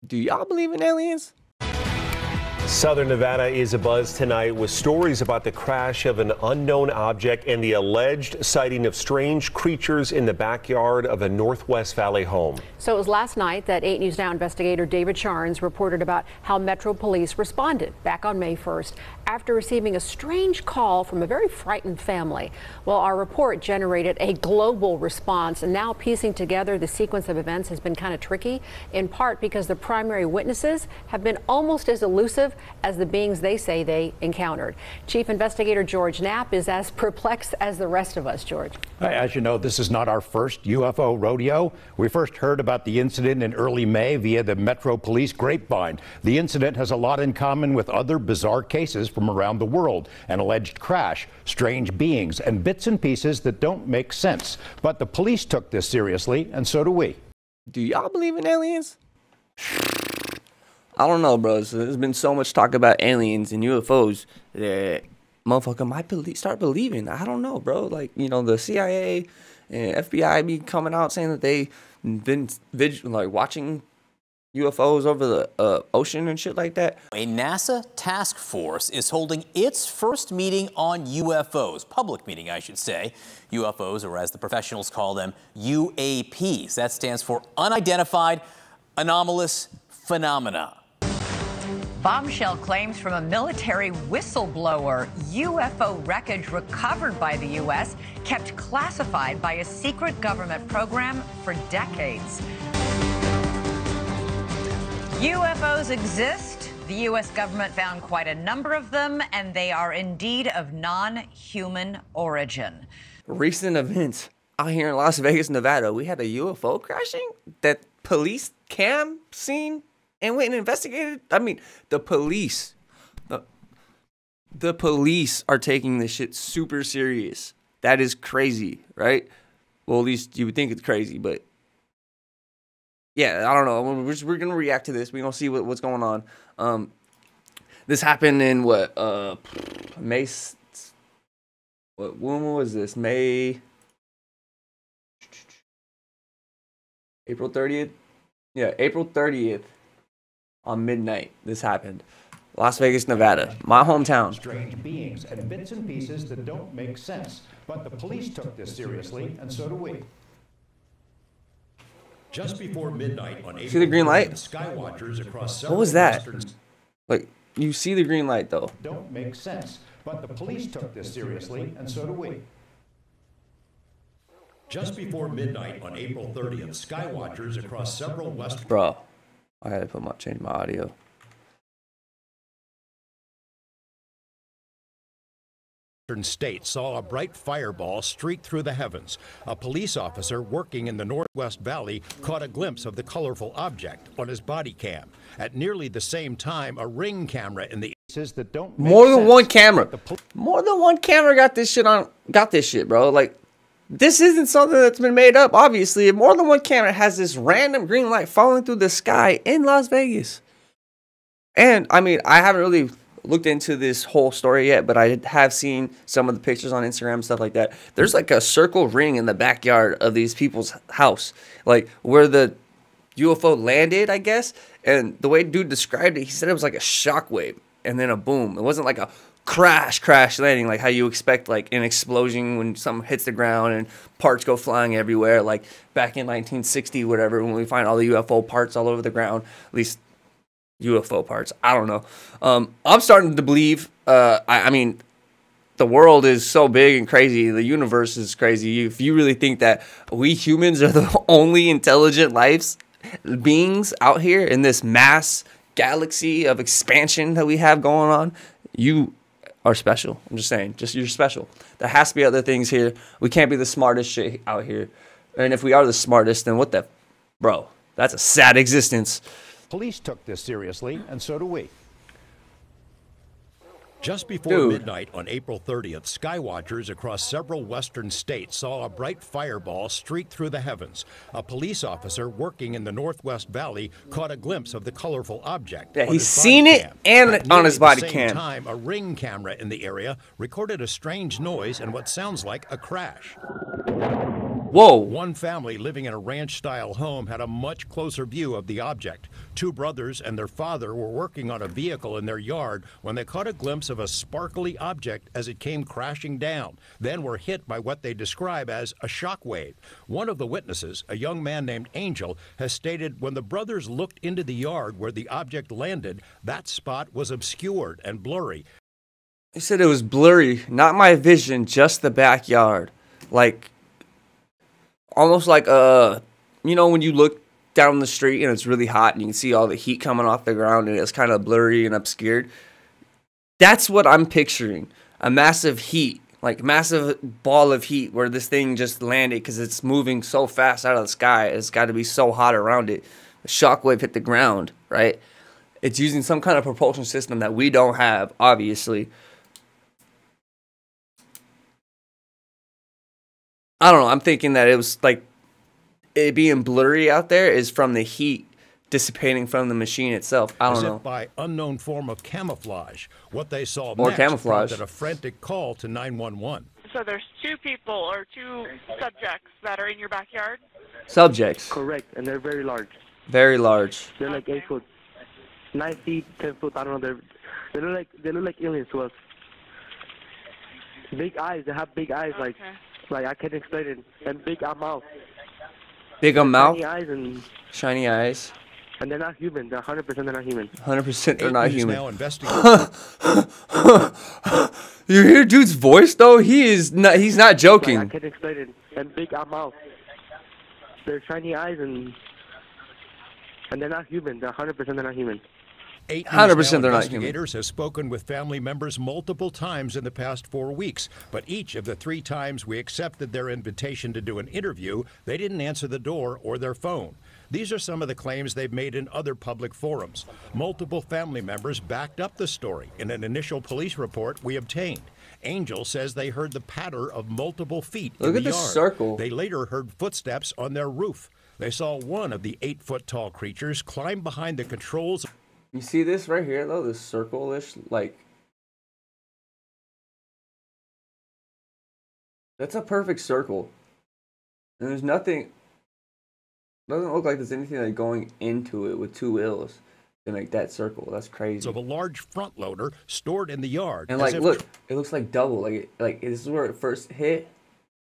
Do y'all believe in aliens? Southern Nevada is abuzz tonight with stories about the crash of an unknown object and the alleged sighting of strange creatures in the backyard of a Northwest Valley home. So it was last night that 8 News Now investigator David Charnes reported about how Metro Police responded back on May 1st after receiving a strange call from a very frightened family. Well, our report generated a global response, and now piecing together the sequence of events has been kind of tricky, in part because the primary witnesses have been almost as elusive as the beings they say they encountered. Chief Investigator George Knapp is as perplexed as the rest of us. George. As you know, this is not our first UFO rodeo. We first heard about the incident in early May via the Metro Police grapevine. The incident has a lot in common with other bizarre cases from around the world: an alleged crash, strange beings, and bits and pieces that don't make sense. But the police took this seriously, and so do we. Do y'all believe in aliens? I don't know, bro. So there's been so much talk about aliens and UFOs that motherfucker might start believing. I don't know, bro. Like, you know, the CIA and FBI be coming out saying that they been watching UFOs over the ocean and shit like that. A NASA task force is holding its first meeting on UFOs, public meeting, I should say. UFOs, or as the professionals call them, UAPs. That stands for Unidentified Anomalous Phenomena. Bombshell claims from a military whistleblower. UFO wreckage recovered by the U.S. kept classified by a secret government program for decades. UFOs exist. The U.S. government found quite a number of them, and they are indeed of non-human origin. Recent events out here in Las Vegas, Nevada. We had a UFO crashing that police cam seen and went and investigated. I mean, the police are taking this shit super serious. That is crazy, right? Well, at least you would think it's crazy, but yeah, I don't know. We're gonna react to this. We're gonna see what's going on. This happened in what May. When was this? April 30th. Yeah, April 30th. On midnight, this happened. Las Vegas, Nevada, my hometown. Strange beings and bits and pieces that don't make sense. But the police took this seriously, and so do we. Just before midnight on April, see the green light? Skywatchers across what was that? Like, you see the green light though. Don't make sense. But the police took this seriously, and so do we. Just before midnight on April 30th, Skywatchers across several western... Bro, I had to change my audio. State saw a bright fireball streak through the heavens. A police officer working in the Northwest Valley caught a glimpse of the colorful object on his body cam. At nearly the same time, a ring camera in the that don't more than one camera. More than one camera got this shit, bro. Like, this isn't something that's been made up, obviously. More than one camera has this random green light falling through the sky in Las Vegas. And, I mean, I haven't really looked into this whole story yet, but I have seen some of the pictures on Instagram and stuff like that. There's like a circle ring in the backyard of these people's house, like where the UFO landed, I guess. And the way dude described it, he said it was like a shockwave and then a boom. It wasn't like a crash landing like how you expect, like an explosion when something hits the ground and parts go flying everywhere, like back in 1960, whatever, when we find all the UFO parts all over the ground, at least UFO parts. I don't know. I'm starting to believe, I mean, the world is so big and crazy. The universe is crazy. If you really think that we humans are the only intelligent beings out here in this mass galaxy of expansion that we have going on, you are special. I'm just saying, you're special. There has to be other things here. We can't be the smartest shit out here. And if we are the smartest, then what the, bro, that's a sad existence. Police took this seriously, and so do we. Just before midnight on April 30th, skywatchers across several western states saw a bright fireball streak through the heavens. A police officer working in the Northwest Valley caught a glimpse of the colorful object. Yeah, he's seen it and on his body cam. At the same time, a ring camera in the area recorded a strange noise and what sounds like a crash. Whoa. One family living in a ranch-style home had a much closer view of the object. Two brothers and their father were working on a vehicle in their yard when they caught a glimpse of a sparkly object as it came crashing down, then were hit by what they describe as a shock wave. One of the witnesses, a young man named Angel, has stated when the brothers looked into the yard where the object landed, that spot was obscured and blurry. He said it was blurry, not my vision, just the backyard. Like, almost like, you know, when you look down the street and it's really hot and you can see all the heat coming off the ground and it's kind of blurry and obscured. That's what I'm picturing. A massive heat, like massive ball of heat where this thing just landed because it's moving so fast out of the sky. It's got to be so hot around it. The shockwave hit the ground, right? It's using some kind of propulsion system that we don't have, obviously. I don't know. I'm thinking that it was like it being blurry out there is from the heat dissipating from the machine itself. I don't know. As if by unknown form of camouflage. What they saw Or next camouflage. prompted a frantic call to 911. So there's two people or two subjects that are in your backyard? Subjects. Correct, and they're very large. Very large. They're like 8 foot, 9 feet, 10 foot. I don't know. They look like aliens to us. Big eyes. They have big eyes. Okay. Like I can't explain it. And big mouth. Big mouth. Shiny eyes and Shiny eyes. they're not human. They're 100% they're not human. 100% they're 8 not News human. now investigating. You hear dude's voice though? He's not Like, I joking. can't explain it. And big mouth. They're shiny eyes and they're not human. They're 100% they're not human. 8 100% News Now they're not human. investigators have spoken with family members multiple times in the past 4 weeks, but each of the 3 times we accepted their invitation to do an interview, they didn't answer the door or their phone. These are some of the claims they've made in other public forums. Multiple family members backed up the story in an initial police report we obtained. Angel says they heard the patter of multiple feet in Look the at this yard. circle. They later heard footsteps on their roof. They saw one of the 8-foot-tall creatures climb behind the controls. You see this right here though? This circle-ish, like, that's a perfect circle. And there's nothing, doesn't look like there's anything like going into it with 2 wheels to make that circle. That's crazy. Of a large front loader stored in the yard. And as like, if look, it looks like double. Like this is where it first hit,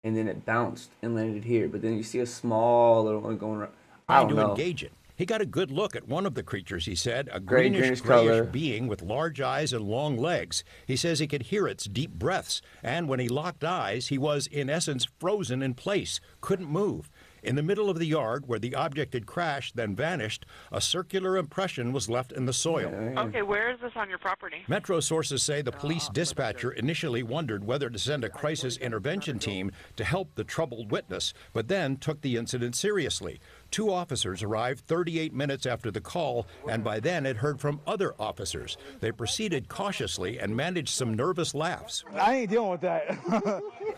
and then it bounced and landed here. But then you see a small little one going around. I trying don't to know. engage it. He got a good look at one of the creatures, he said, a Greyish greenish color. being with large eyes and long legs. He says he could hear its deep breaths, and when he locked eyes, he was, in essence, frozen in place, couldn't move. In the middle of the yard where the object had crashed, then vanished, a circular impression was left in the soil. Okay, where is this on your property? Metro sources say the police dispatcher initially wondered whether to send a crisis intervention team to help the troubled witness, but then took the incident seriously. 2 officers arrived 38 minutes after the call, and by then had heard from other officers. They proceeded cautiously and managed some nervous laughs. I ain't dealing with that.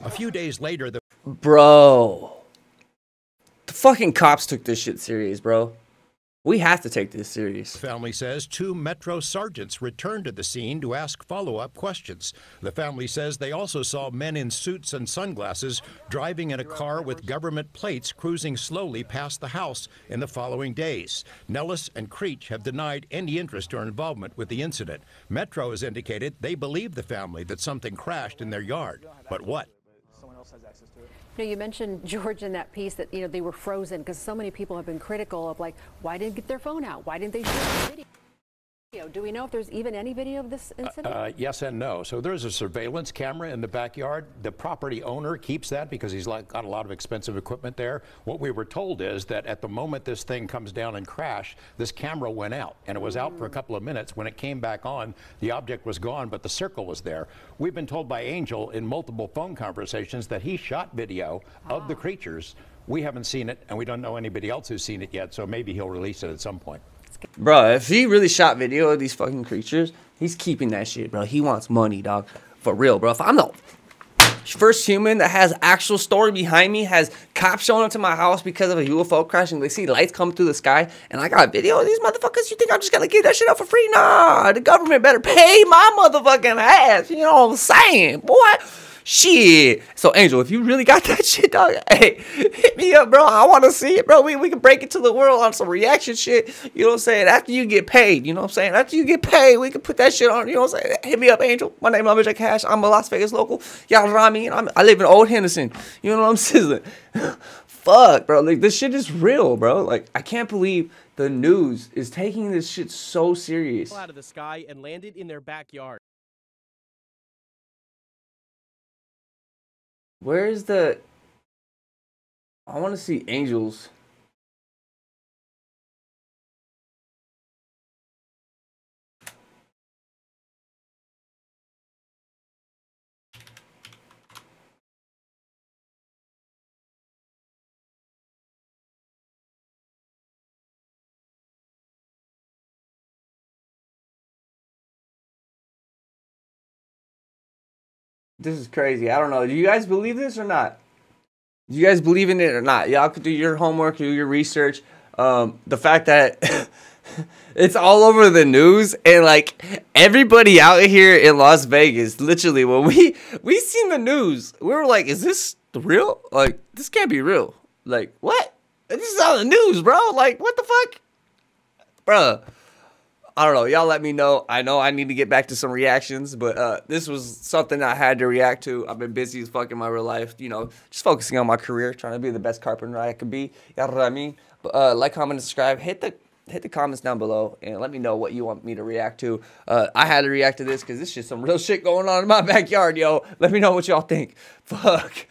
A few days later, the Bro. The fucking cops took this shit serious, bro. We have to take this serious. family says 2 Metro sergeants returned to the scene to ask follow-up questions. The family says they also saw men in suits and sunglasses driving in a car with government plates cruising slowly past the house in the following days. Nellis and Creech have denied any interest or involvement with the incident. Metro has indicated they believe the family that something crashed in their yard. But what? You know, you mentioned, George, in that piece that, you know, they were frozen because so many people have been critical of, like, why didn't they get their phone out? Why didn't they shoot the video? Do we know if there's even any video of this incident? Yes and no. So there's a surveillance camera in the backyard. The property owner keeps that because he's got a lot of expensive equipment there. What we were told is that at the moment this thing comes down and crash, this camera went out, and it was out for a couple of minutes. When it came back on, the object was gone, but the circle was there. We've been told by Angel in multiple phone conversations that he shot video of the creatures. We haven't seen it, and we don't know anybody else who's seen it yet, so maybe he'll release it at some point. Bro, if he really shot video of these fucking creatures, he's keeping that shit, bro. He wants money, dog. For real, bro. If I'm the first human that has actual story behind me, has cops showing up to my house because of a UFO crash, and they see lights come through the sky, and I got video of these motherfuckers, you think I'm just gonna give that shit up for free? Nah, the government better pay my motherfucking ass. You know what I'm saying, boy? Shit. So, Angel, if you really got that shit, dog, hey, hit me up, bro. I want to see it, bro. We can break it to the world on some reaction shit. You know what I'm saying? After you get paid, you know what I'm saying? After you get paid, we can put that shit on. You know what I'm saying? Hit me up, Angel. My name is Mr. Cash. I'm a Las Vegas local. Y'all know what I mean? I live in Old Henderson. You know what I'm sizzling? Fuck, bro. Like, this shit is real, bro. Like, I can't believe the news is taking this shit so serious. Out of the sky and landed in their backyard. Where's the... I want to see Angels. This is crazy. I don't know. Do you guys believe this or not? Do you guys believe in it or not? Y'all could do your homework, do your research. The fact that it's all over the news and like everybody out here in Las Vegas, literally when we seen the news, we were like, is this real? Like, this can't be real. Like, what? This is on the news, bro. Like, what the fuck? Bruh. I don't know. Y'all let me know. I know I need to get back to some reactions, but this was something I had to react to. I've been busy as fuck in my real life, you know, just focusing on my career, trying to be the best carpenter I could be. Y'all know what I mean? But like, comment, and subscribe. Hit the comments down below and let me know what you want me to react to. I had to react to this because this is some real shit going on in my backyard, yo. Let me know what y'all think. Fuck.